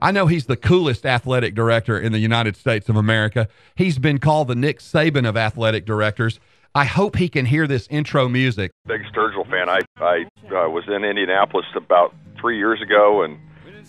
I know he's the coolest athletic director in the United States of America. He's been called the Nick Saban of athletic directors. I hope he can hear this intro music. Big Sturgill fan. I was in Indianapolis about 3 years ago, and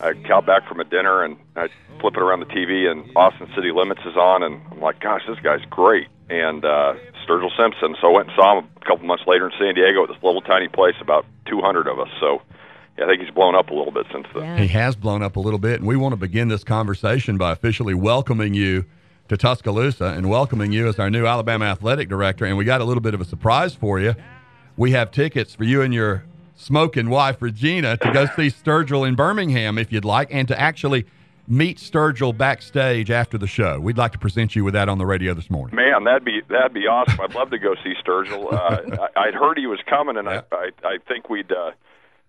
I got back from a dinner, and I flip it around the TV, and Austin City Limits is on, and I'm like, gosh, this guy's great. And Sturgill Simpson. So I went and saw him a couple months later in San Diego at this little tiny place, about 200 of us. So I think he's blown up a little bit since then. Yeah. He has blown up a little bit, and we want to begin this conversation by officially welcoming you to Tuscaloosa and welcoming you as our new Alabama athletic director. And we got a little bit of a surprise for you. We have tickets for you and your smoking wife, Regina, to go see Sturgill in Birmingham, if you'd like, and to actually meet Sturgill backstage after the show. We'd like to present you with that on the radio this morning. Man, that'd be awesome. I'd love to go see Sturgill. I'd heard he was coming, and I think we'd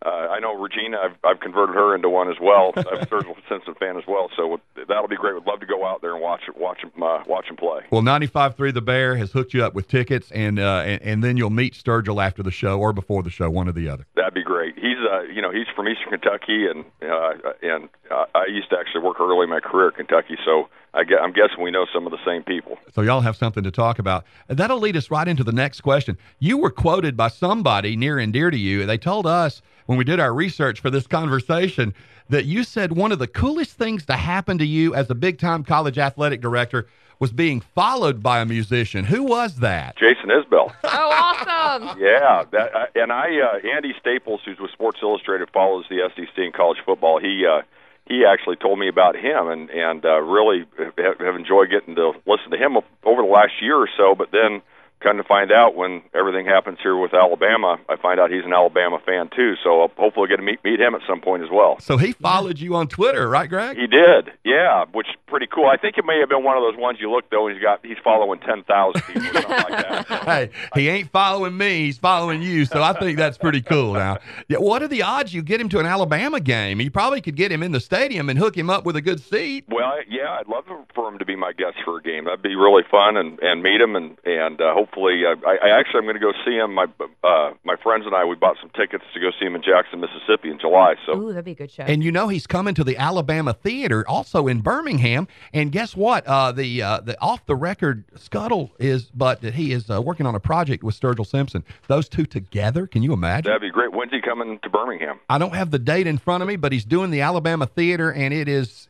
I know Regina, I've converted her into one as well. I'm a Sturgill Simpson fan as well, so that'll be great. We'd love to go out there and watch him play. Well, 95.3 The Bear has hooked you up with tickets, and then you'll meet Sturgill after the show or before the show, one or the other. That'd be great. He's he's from Eastern Kentucky, and I used to actually work early in my career at Kentucky, so I'm guessing we know some of the same people. So y'all have something to talk about. That'll lead us right into the next question. You were quoted by somebody near and dear to you. They told us when we did our research for this conversation that you said one of the coolest things to happen to you as a big-time college athletic director was being followed by a musician. Who was that? Jason Isbell. Oh, awesome. Yeah. Andy Staples, who's with Sports Illustrated, follows the SEC in college football. He actually told me about him, and really have enjoyed getting to listen to him over the last year or so. But then, kind of find out when everything happens here with Alabama, I find out he's an Alabama fan too. So I'll hopefully get to meet him at some point as well. So he followed you on Twitter, right, Greg? He did, yeah, which is pretty cool. I think it may have been one of those ones you look though, and he's following 10,000 people or something like that. Hey, he ain't following me; he's following you. So I think that's pretty cool. Now, yeah, what are the odds you get him to an Alabama game? You probably could get him in the stadium and hook him up with a good seat. Well, yeah, I'd love for him to be my guest for a game. That'd be really fun, and meet him, and hopefully, I'm going to go see him. My friends and I, we bought some tickets to go see him in Jackson, Mississippi in July. So, ooh, that'd be a good show. And he's coming to the Alabama Theater, also in Birmingham. And guess what? The off the record scuttle is, but he is working on a project with Sturgill Simpson. Those two together, can you imagine? That'd be great. When's he coming to Birmingham? I don't have the date in front of me, but he's doing the Alabama Theater, and it is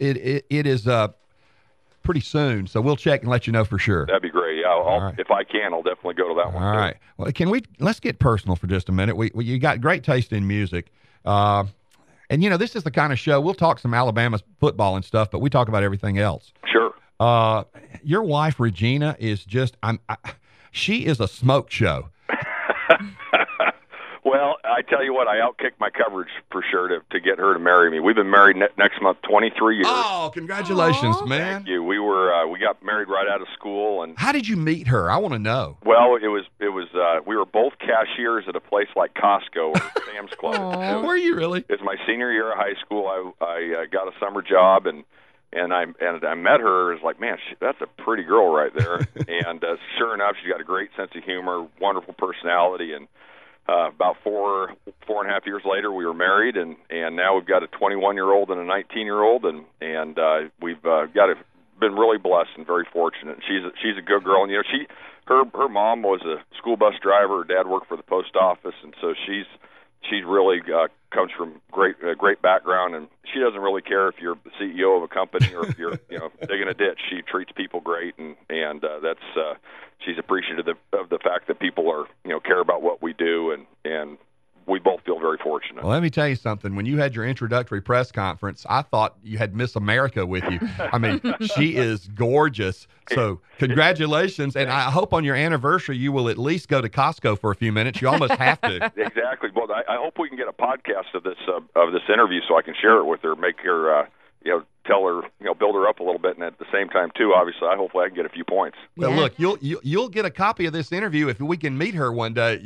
pretty soon. So we'll check and let you know for sure. That'd be great. Yeah, right. If I can, I'll definitely go to that one. All right. Well, let's get personal for just a minute. You got great taste in music. And this is the kind of show, we'll talk some Alabama football and stuff, but we talk about everything else. Sure. Your wife, Regina, is just, she is a smoke show. Well, I tell you what, I outkicked my coverage for sure to get her to marry me. We've been married next month 23 years. Oh, congratulations, man. Thank you. We got married right out of school. And how did you meet her? I want to know. Well, it was we were both cashiers at a place like Costco or Sam's Club. Were you really? It was my senior year of high school. I got a summer job, and I met her. It's like, man, that's a pretty girl right there. And sure enough, she's got a great sense of humor, wonderful personality, and about four and a half years later, we were married, and now we've got a 21-year-old and a 19-year-old, and we've been really blessed and very fortunate. She's a good girl, and her mom was a school bus driver. Her dad worked for the post office, and so she's really comes from great background, and she doesn't really care if you're the CEO of a company or if you're digging a ditch. She treats people great, and that's she's appreciative of the fact that people are care about what we do, and we both feel very fortunate. Well, let me tell you something. When you had your introductory press conference, I thought you had Miss America with you. I mean, she is gorgeous. So congratulations, and I hope on your anniversary you will at least go to Costco for a few minutes. You almost have to. Exactly. Well, I hope we can get a podcast of this interview so I can share it with her, make her tell her, build her up a little bit, and at the same time too, obviously, hopefully I can get a few points. Well, look, you'll get a copy of this interview if we can meet her one day.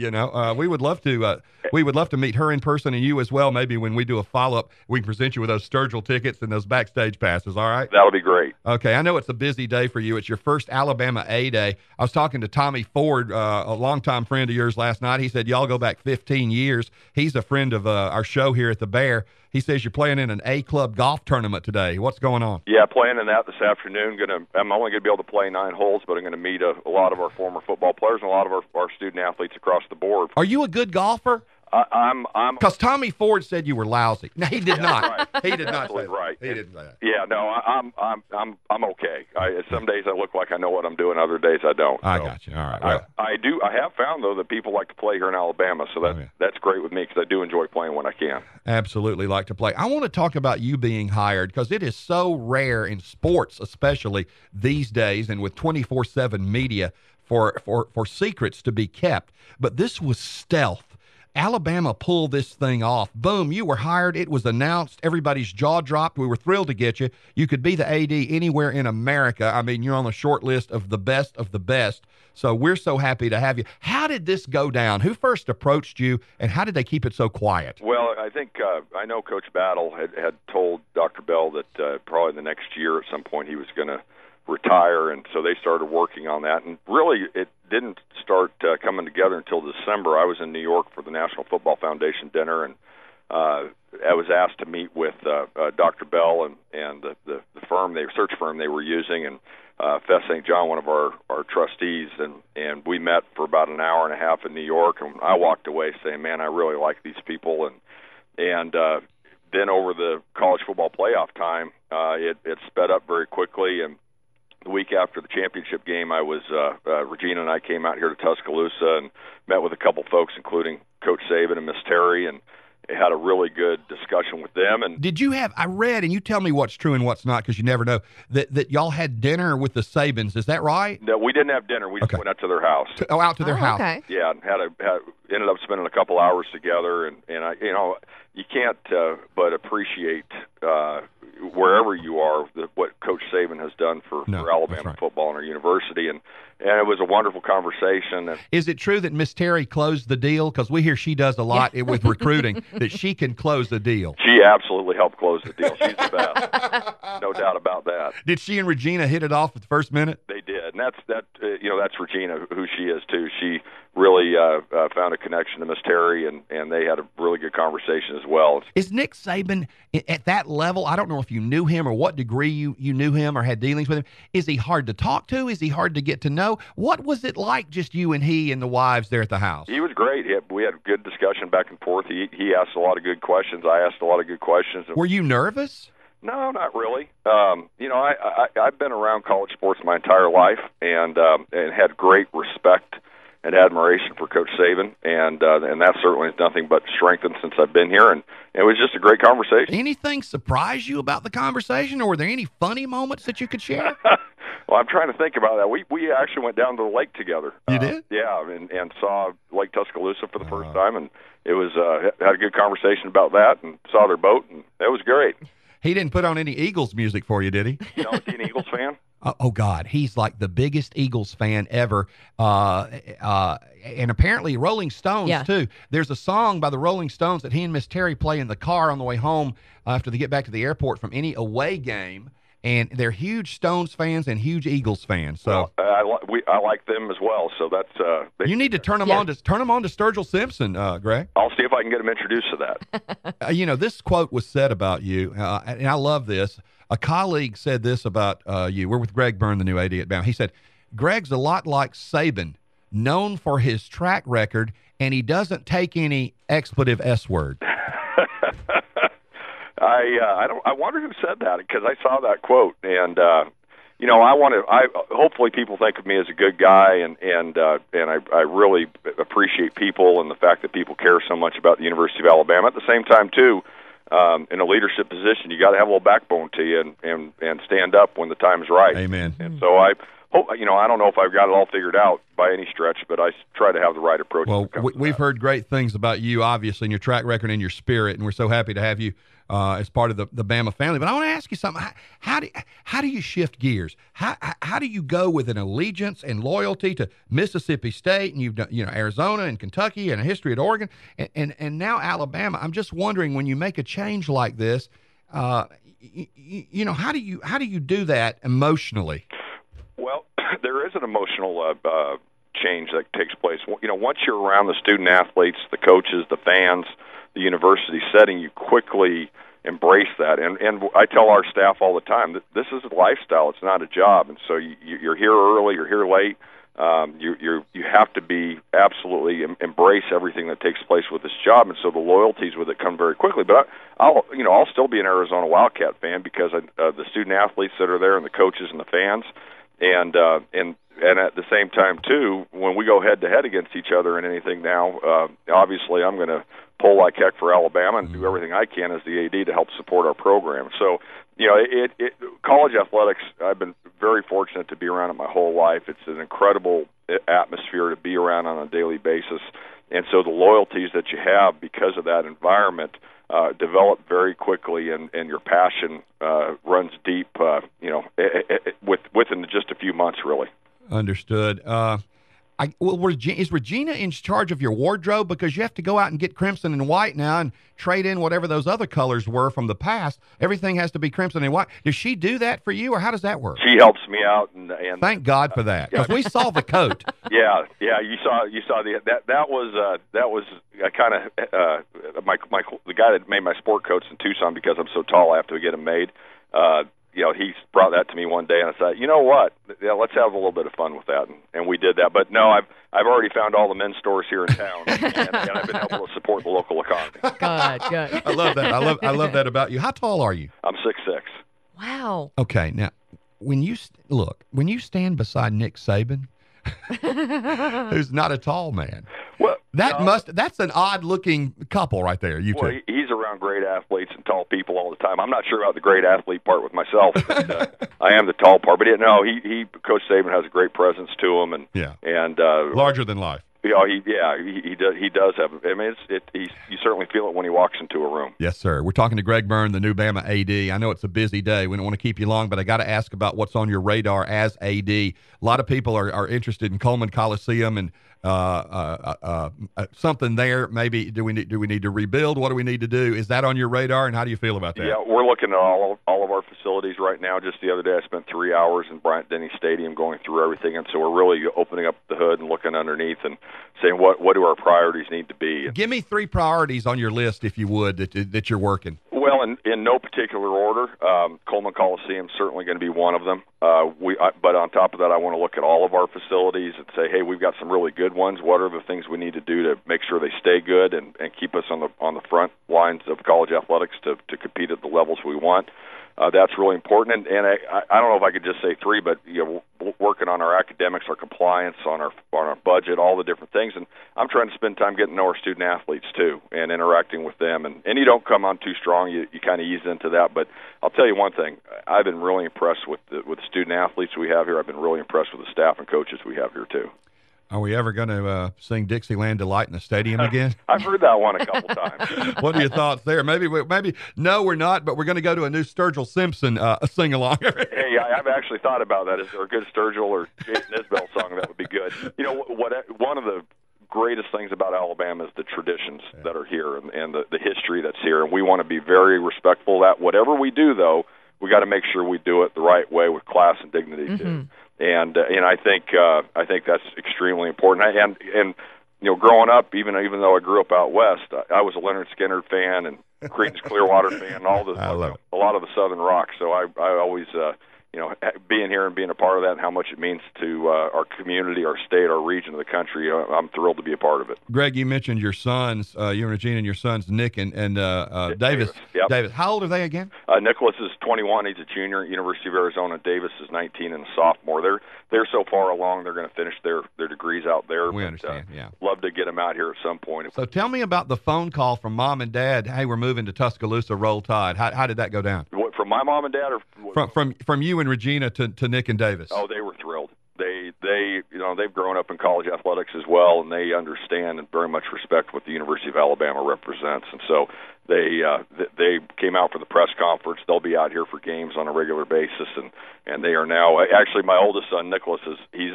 We would love to. We would love to meet her in person, and you as well. Maybe when we do a follow-up, we can present you with those Sturgill tickets and those backstage passes. All right? That'll be great. Okay, I know it's a busy day for you. It's your first Alabama A Day. I was talking to Tommy Ford, a longtime friend of yours, last night. He said y'all go back 15 years. He's a friend of our show here at the Bear. He says you're playing in an A-club golf tournament today. What's going on? Yeah, playing in that this afternoon. I'm only going to be able to play 9 holes, but I'm going to meet a lot of our former football players and a lot of our student athletes across the board. Are you a good golfer? I'm Because Tommy Ford said you were lousy. No, he did not. Right. He did not say Absolutely that. right. He didn't say that. Yeah, no, I'm okay. Some days I look like I know what I'm doing, other days I don't. I So got you. All right. Well, I have found though that people like to play here in Alabama, so that's great with me because I do enjoy playing when I can. absolutely like to play. I want to talk about you being hired because it is so rare in sports, especially these days, and with 24/7 media for secrets to be kept. But this was stealth. Alabama pulled this thing off. Boom, you were hired. It was announced. Everybody's jaw dropped. We were thrilled to get you. You could be the AD anywhere in America. I mean, you're on the short list of the best of the best. So we're so happy to have you. How did this go down? Who first approached you, and how did they keep it so quiet? Well, I think I know Coach Battle had told Dr. Bell that probably the next year at some point he was going to retire, and so they started working on that. And really, it didn't start coming together until December. I was in New York for the National Football Foundation dinner, and I was asked to meet with Dr. Bell and the firm, the search firm they were using, and Fess St. John, one of our trustees, and we met for about an hour and a half in New York, and I walked away saying, man, I really like these people. And then over the college football playoff time, it sped up very quickly, and the week after the championship game, I was Regina and I came out here to Tuscaloosa and met with a couple folks, including Coach Saban and Miss Terry, and had a really good discussion with them. And did you have? I read, and you tell me what's true and what's not, because you never know. That y'all had dinner with the Sabans. Is that right? No, we didn't have dinner. We just went out to their house. Out to their house. Okay. Yeah, and ended up spending a couple hours together, and I, you can't but appreciate wherever you are what Coach Saban has done for Alabama football and our university, and it was a wonderful conversation. And is it true that Miss Terry closed the deal? Because we hear she does a lot with recruiting, that she can close the deal. She absolutely helped close the deal. She's the best, no doubt about that. Did she and Regina hit it off at the first minute? They did, and that's Regina, who she is too. She really found a connection to Miss Terry, and they had a really good conversation as well. Is Nick Saban at that level? I don't know if you knew him or what degree you knew him or had dealings with him. Is he hard to talk to? Is he hard to get to know? What was it like, just you and he and the wives there at the house? He was great. We had a good discussion back and forth. He asked a lot of good questions. I asked a lot of good questions. Were you nervous? No, not really. I've been around college sports my entire life, and had great respect and admiration for Coach Saban, and that certainly has nothing but strengthened since I've been here, and it was just a great conversation. Anything surprise you about the conversation, or were there any funny moments that you could share? Well, I'm trying to think about that. We actually went down to the lake together. You did? Yeah, and saw Lake Tuscaloosa for the first time, and it was had a good conversation about that, and saw their boat, and it was great. He didn't put on any Eagles music for you, did he? No, is he an Eagles fan? Oh, God. He's like the biggest Eagles fan ever. And apparently Rolling Stones, too. There's a song by the Rolling Stones that he and Miss Terry play in the car on the way home after they get back to the airport from any away game. And they're huge Stones fans and huge Eagles fans. So I like them as well. So that's you need to turn them on to Sturgill Simpson, Greg. I'll see if I can get them introduced to that. This quote was said about you, and I love this. A colleague said this about you. We're with Greg Byrne, the new AD at Bama. He said, "Greg's a lot like Saban, known for his track record, and he doesn't take any expletive S word." I wonder who said that, because I saw that quote, and hopefully people think of me as a good guy, and I really appreciate people and the fact that people care so much about the University of Alabama. At the same time, too, in a leadership position, you got to have a little backbone to you and stand up when the time is right. Amen. And so I hope, I don't know if I've got it all figured out by any stretch, but I try to have the right approach. Well, we've heard great things about you, obviously, and your track record and your spirit, and we're so happy to have you as part of the Bama family. But I want to ask you something. How do you shift gears? How do you go with an allegiance and loyalty to Mississippi State, and you've done Arizona and Kentucky and a history at Oregon, and now Alabama? I'm just wondering, when you make a change like this, how do you do that emotionally? Well, there is an emotional change that takes place. Once you're around the student athletes, the coaches, the fans, the university setting, you quickly embrace that. And I tell our staff all the time that this is a lifestyle; it's not a job. And so you're here early, you're here late. You have to be absolutely embrace everything that takes place with this job, and so the loyalties with it come very quickly. But I'll still be an Arizona Wildcat fan because the student athletes that are there and the coaches and the fans, and at the same time too, when we go head to head against each other in anything now, obviously I'm going to pull like heck for Alabama and do everything I can as the AD to help support our program. So, college athletics, I've been very fortunate to be around it my whole life. It's an incredible atmosphere to be around on a daily basis. And so the loyalties that you have because of that environment develop very quickly, and your passion runs deep, within just a few months, really. Understood. Is Regina in charge of your wardrobe? Because you have to go out and get crimson and white now and trade in whatever those other colors were from the past. Everything has to be crimson and white. Does she do that for you, or how does that work? She helps me out, and thank God for that, because we saw the coat. Yeah. You saw that was kind of the guy that made my sport coats in Tucson, because I'm so tall I have to get them made. He brought that to me one day, and I said, you know what? Yeah, let's have a little bit of fun with that, and we did that. But no, I've already found all the men's stores here in town, and I've been able to support the local economy. Good. I love that. I love that about you. How tall are you? I'm 6'6". Wow. Okay, now when you stand beside Nick Saban, who's not a tall man. Well, that's an odd-looking couple right there. He's around great athletes and tall people all the time. I'm not sure about the great athlete part with myself, but I am the tall part. But Coach Saban has a great presence to him, and larger than life. He does have. I mean, you certainly feel it when he walks into a room. Yes, sir. We're talking to Greg Byrne, the new Bama AD. I know it's a busy day. We don't want to keep you long, but I got to ask about what's on your radar as AD. A lot of people are interested in Coleman Coliseum and something there. Maybe do we need to rebuild? What do we need to do? Is that on your radar, and how do you feel about that? Yeah, we're looking at all of our facilities right now. Just the other day, I spent 3 hours in Bryant-Denny Stadium going through everything, and so we're really opening up the hood and looking underneath and saying what do our priorities need to be. Give me 3 priorities on your list, if you would, that you're working. Well, in no particular order, Coleman Coliseum is certainly going to be one of them. But on top of that, I want to look at all of our facilities and say, hey, we've got some really good ones. What are the things we need to do to make sure they stay good and keep us on the front lines of college athletics to compete at the levels we want? That's really important. And I don't know if I could just say 3, but working on our academics, our compliance, on our budget, all the different things. And I'm trying to spend time getting to know our student athletes too and interacting with them. And you don't come on too strong. You kind of ease into that. But I'll tell you one thing. I've been really impressed with the student athletes we have here. I've been really impressed with the staff and coaches we have here too. Are we ever going to sing Dixieland Delight in the stadium again? I've heard that one a couple times. What are your thoughts there? Maybe no, we're not, but we're going to go to a new Sturgill Simpson sing-along. Hey, I've actually thought about that. Is there a good Sturgill or Jason Isbell song that would be good? One of the greatest things about Alabama is the traditions that are here and the history that's here, and we want to be very respectful of that. Whatever we do, though, we got to make sure we do it the right way with class and dignity too. And I think that's extremely important. And growing up, even though I grew up out west, I was a Leonard Skinner fan and Creedence Clearwater fan, and all this, a lot of the Southern rock. So I always being here and being a part of that, and how much it means to our community, our state, our region of the country, I'm thrilled to be a part of it. Greg, you mentioned your sons, you and Regina, and your sons Nick and Davis. Yep. Davis, how old are they again? Nicholas is 21. He's a junior at University of Arizona. Davis is 19 and a sophomore. They're so far along. They're going to finish their degrees out there. We understand. Love to get them out here at some point. So tell me about the phone call from Mom and Dad. Hey, we're moving to Tuscaloosa. Roll Tide. How did that go down? From my mom and dad, or from you and Regina to Nick and Davis? Oh, they were thrilled. They've grown up in college athletics as well, and they understand and very much respect what the University of Alabama represents. And so they came out for the press conference. They'll be out here for games on a regular basis, and they are now actually my oldest son Nicholas he's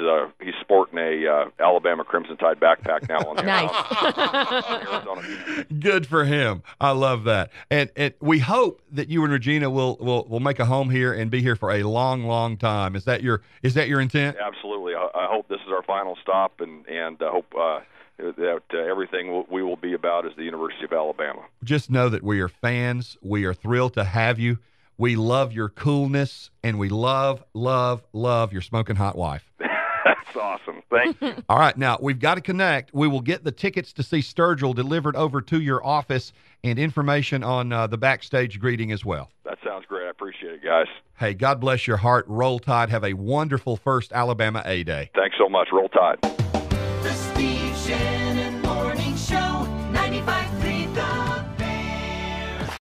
sporting a Alabama Crimson Tide backpack now on the nice. Good for him. I love that. And we hope that you and Regina will make a home here and be here for a long, long time. Is that your intent? Absolutely. I hope this is our final stop, and I hope that everything we will be about is the University of Alabama. Just know that we are fans. We are thrilled to have you. We love your coolness, and we love, love, love your smoking hot wife. That's awesome. Thank you. All right, now we've got to connect. We will get the tickets to see Sturgill delivered over to your office and information on the backstage greeting as well. That sounds great. I appreciate it, guys. Hey, God bless your heart. Roll Tide. Have a wonderful first Alabama A Day. Thanks so much. Roll Tide.